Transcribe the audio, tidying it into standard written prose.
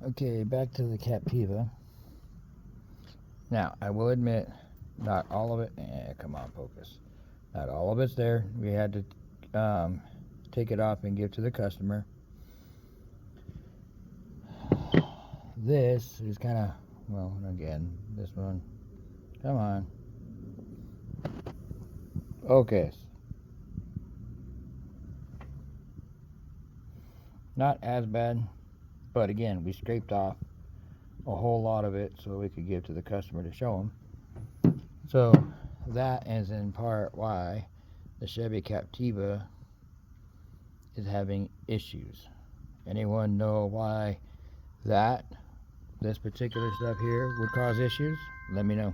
Okay, back to the Captiva. Now, I will admit, not all of it. Come on, focus. Not all of it's there. We had to take it off and give to the customer. This is kind of, well, again, this one. Come on. Focus. Not as bad, but again, we scraped off a whole lot of it so we could give to the customer to show them. So that is in part why the Chevy Captiva is having issues. Anyone know why this particular stuff here would cause issues? Let me know.